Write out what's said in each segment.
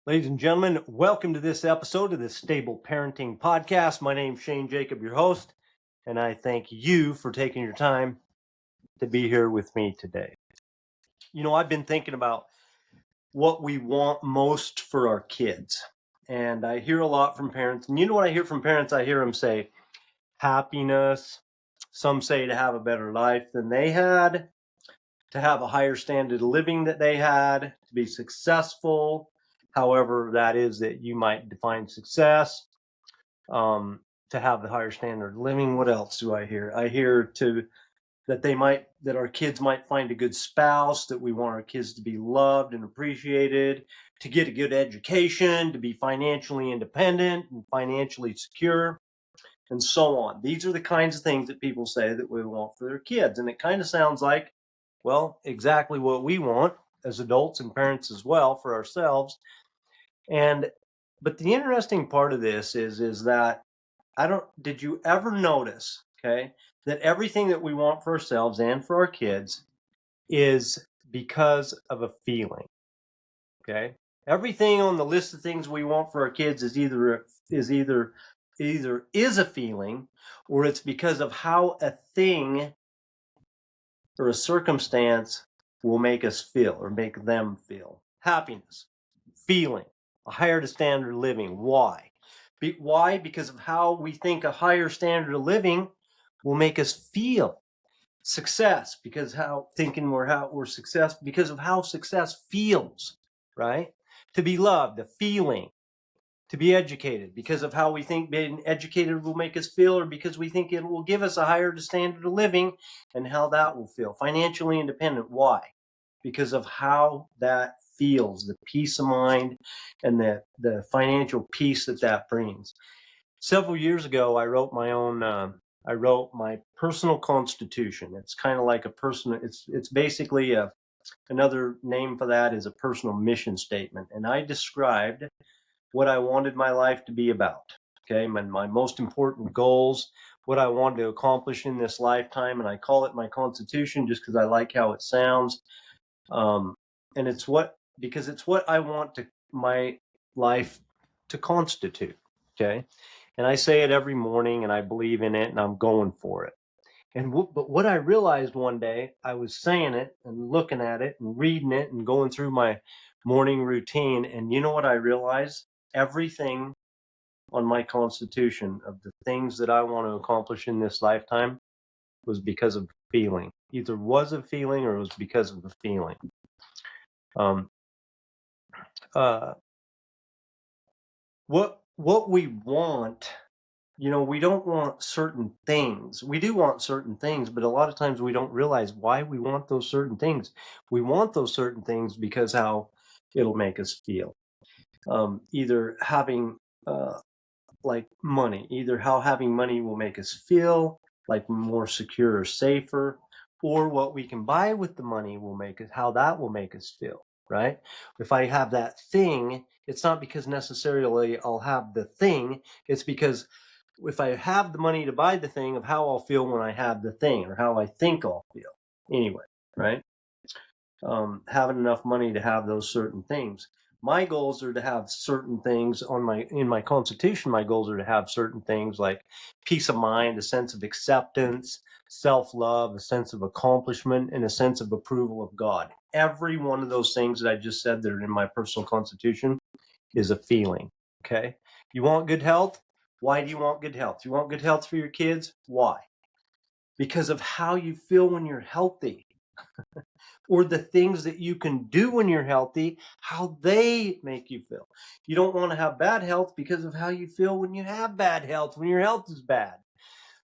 Ladies and gentlemen, welcome to this episode of the Stable Parenting Podcast. My name's Shane Jacob, your host, and I thank you for taking your time to be here with me today. You know, I've been thinking about what we want most for our kids, and I hear a lot from parents. And you know what I hear from parents? I hear them say happiness. Some say to have a better life than they had, to have a higher standard of living that they had, to be successful, however that is that you might define success, to have the higher standard of living. What else do I hear? I hear that our kids might find a good spouse, that we want our kids to be loved and appreciated, to get a good education, to be financially independent and financially secure, and so on. These are the kinds of things that people say that we want for their kids. And it kind of sounds like, well, exactly what we want as adults and parents as well for ourselves. But the interesting part of this is that did you ever notice, okay, that everything that we want for ourselves and for our kids is because of a feeling, okay? Everything on the list of things we want for our kids either is a feeling, or it's because of how a thing or a circumstance will make us feel or make them feel. Happiness, feeling, a higher standard of living. Why? Why? Because of how we think a higher standard of living will make us feel. Success, because how we're success, because of how success feels, right? To be loved, a feeling. To be educated, because of how we think being educated will make us feel, or because we think it will give us a higher standard of living and how that will feel. Financially independent. Why? Because of how that feels, the peace of mind and the financial peace that brings. Several years ago, I wrote my personal constitution. It's kind of like a personal. It's basically another name for that is a personal mission statement, and I described what I wanted my life to be about. Okay, my most important goals, what I wanted to accomplish in this lifetime, and I call it my constitution just because I like how it sounds. And it's what I want my life to constitute. Okay, and I say it every morning, and I believe in it, and I'm going for it. But what I realized one day, I was saying it and looking at it and reading it and going through my morning routine, and you know what I realized? Everything on my constitution of the things that I want to accomplish in this lifetime was because of feeling. Either was a feeling or it was because of the feeling. Um, uh, what we want, you know, we don't want certain things. We do want certain things, but a lot of times we don't realize why we want those certain things. We want those certain things because how it'll make us feel. Either having like money, either how having money will make us feel like more secure or safer, or what we can buy with the money will make us, how that will make us feel, right? If I have that thing, it's not because necessarily I'll have the thing, it's because if I have the money to buy the thing, of how I'll feel when I have the thing, or how I think I'll feel anyway, right? Having enough money to have those certain things. My goals are to have certain things in my constitution. My goals are to have certain things like peace of mind, a sense of acceptance, self-love, a sense of accomplishment, and a sense of approval of God. Every one of those things that I just said that are in my personal constitution is a feeling. Okay. You want good health? Why do you want good health? You want good health for your kids? Why? Because of how you feel when you're healthy, or the things that you can do when you're healthy, how they make you feel. You don't want to have bad health because of how you feel when you have bad health, when your health is bad.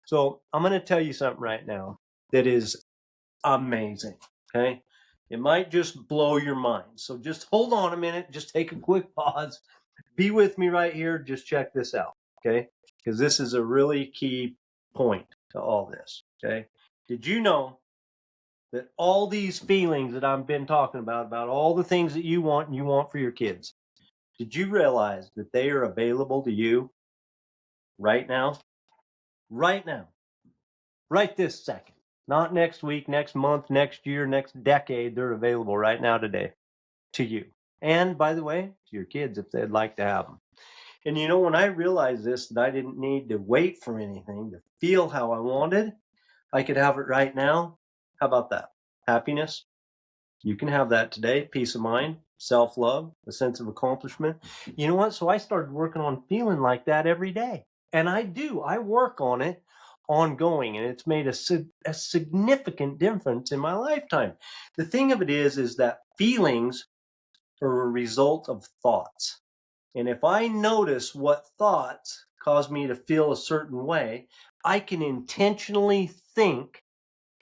So I'm going to tell you something right now that is amazing. Okay. It might just blow your mind. So just hold on a minute. Just take a quick pause. Be with me right here. Just check this out. Okay. Because this is a really key point to all this. Okay. Did you know that all these feelings that I've been talking about all the things that you want and you want for your kids, Did you realize that they are available to you right now? Right now. Right this second. Not next week, next month, next year, next decade. They're available right now today to you. And by the way, to your kids if they'd like to have them. And you know, when I realized this, that I didn't need to wait for anything to feel how I wanted, I could have it right now. How about that? Happiness. You can have that today. Peace of mind, self-love, a sense of accomplishment. You know what? So I started working on feeling like that every day. And I do. I work on it ongoing, and it's made a significant difference in my lifetime. The thing of it is that feelings are a result of thoughts. And if I notice what thoughts cause me to feel a certain way, I can intentionally think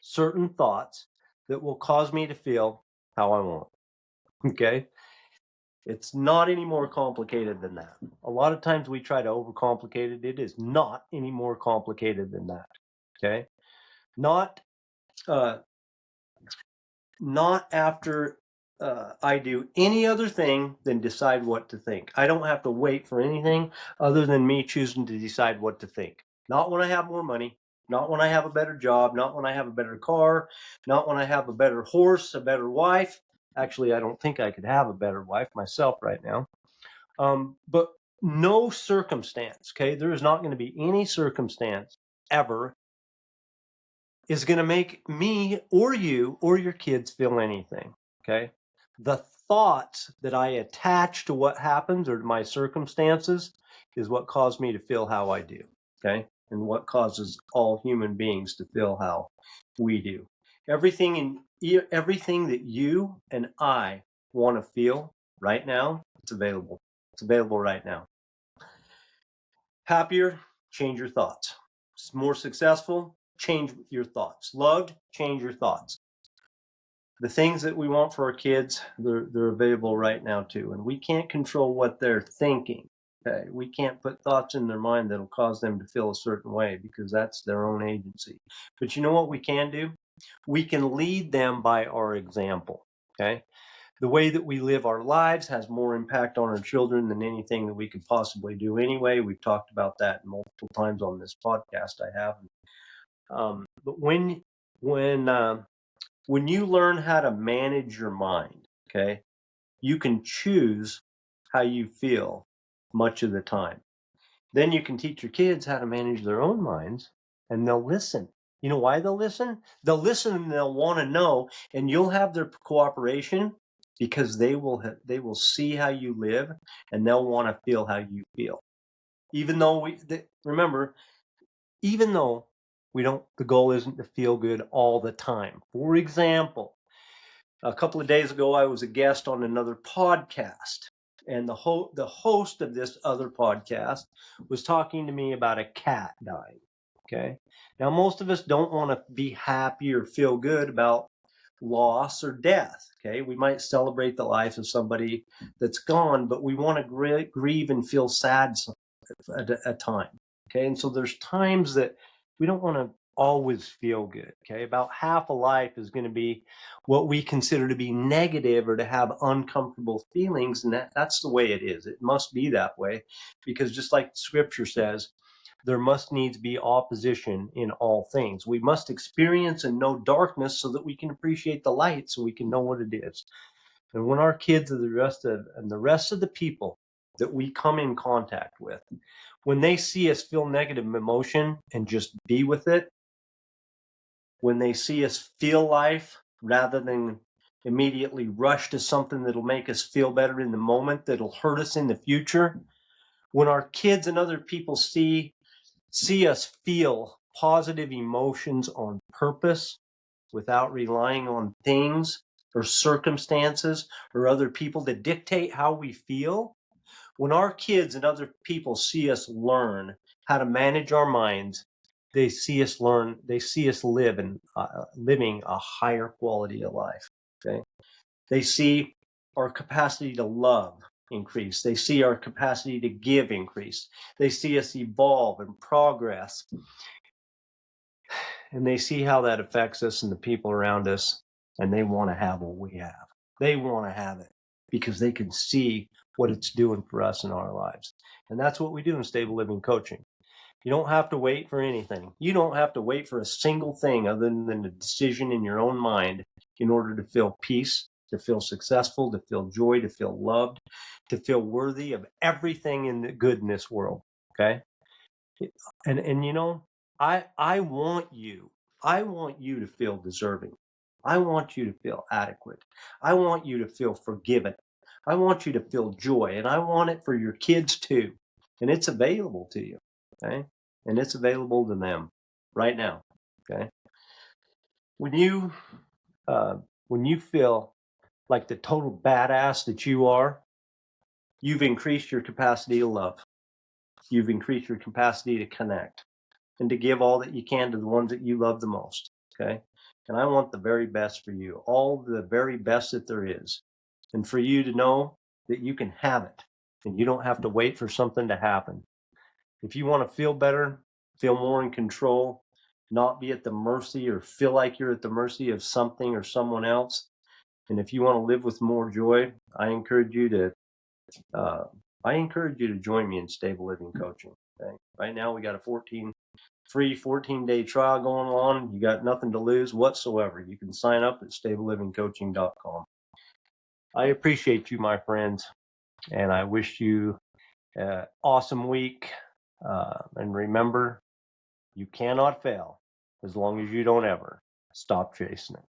certain thoughts that will cause me to feel how I want. Okay? It's not any more complicated than that. A lot of times we try to overcomplicate it. It is not any more complicated than that. Okay? Not uh, not after I do any other thing than decide what to think. I don't have to wait for anything other than me choosing to decide what to think. Not when I have more money, not when I have a better job, not when I have a better car, not when I have a better horse, a better wife. Actually, I don't think I could have a better wife myself right now. But no circumstance, okay? There is not going to be any circumstance ever is going to make me or you or your kids feel anything. Okay. The thoughts that I attach to what happens or to my circumstances is what caused me to feel how I do. Okay. And what causes all human beings to feel how we do. Everything that you and I want to feel right now, it's available. It's available right now. Happier, change your thoughts. More successful, change your thoughts. Loved, change your thoughts. The things that we want for our kids, they're available right now too. And we can't control what they're thinking. Okay? We can't put thoughts in their mind that'll cause them to feel a certain way because that's their own agency. But you know what we can do? We can lead them by our example. Okay? The way that we live our lives has more impact on our children than anything that we could possibly do anyway. We've talked about that multiple times on this podcast. I have. But when you learn how to manage your mind, okay, you can choose how you feel much of the time. Then you can teach your kids how to manage their own minds, and they'll listen. You know why they'll listen? They'll listen and they'll want to know, and you'll have their cooperation because they will see how you live, and they'll want to feel how you feel. Even though remember, even though we don't, the goal isn't to feel good all the time. For example, a couple of days ago, I was a guest on another podcast, and the host of this other podcast was talking to me about a cat dying. Okay. Now, most of us don't want to be happy or feel good about loss or death. Okay. We might celebrate the life of somebody that's gone, but we want to grieve and feel sad at a time. Okay. And so there's times that we don't want to always feel good. Okay. About half of life is going to be what we consider to be negative or to have uncomfortable feelings. And that's the way it is. It must be that way because just like scripture says, there must needs be opposition in all things. We must experience and know darkness so that we can appreciate the light, so we can know what it is. And when our kids and the rest of the people that we come in contact with, when they see us feel negative emotion and just be with it, when they see us feel life rather than immediately rush to something that'll make us feel better in the moment, that'll hurt us in the future, when our kids and other people see us feel positive emotions on purpose without relying on things or circumstances or other people to dictate how we feel. When our kids and other people see us learn how to manage our minds, they see us living a higher quality of life. Okay. They see our capacity to love increase. They see our capacity to give increase. They see us evolve and progress. And they see how that affects us and the people around us, and they want to have what we have. They want to have it because they can see what it's doing for us in our lives. And that's what we do in Stable Living Coaching. You don't have to wait for anything. You don't have to wait for a single thing other than a decision in your own mind in order to feel peace, to feel successful, to feel joy, to feel loved, to feel worthy of everything in the good in this world. Okay? And you know, I want you. I want you to feel deserving. I want you to feel adequate. I want you to feel forgiven. I want you to feel joy, and I want it for your kids too. And it's available to you. Okay? And it's available to them right now. Okay? When you uh, when you feel like the total badass that you are, you've increased your capacity to love. You've increased your capacity to connect and to give all that you can to the ones that you love the most. Okay. And I want the very best for you, all the very best that there is. And for you to know that you can have it and you don't have to wait for something to happen. If you want to feel better, feel more in control, not be at the mercy or feel like you're at the mercy of something or someone else. And if you want to live with more joy, uh, I encourage you to join me in Stable Living Coaching. Okay? Right now, we got a free 14-day trial going on. You got nothing to lose whatsoever. You can sign up at stablelivingcoaching.com. I appreciate you, my friends, and I wish you an awesome week. And remember, you cannot fail as long as you don't ever stop chasing it.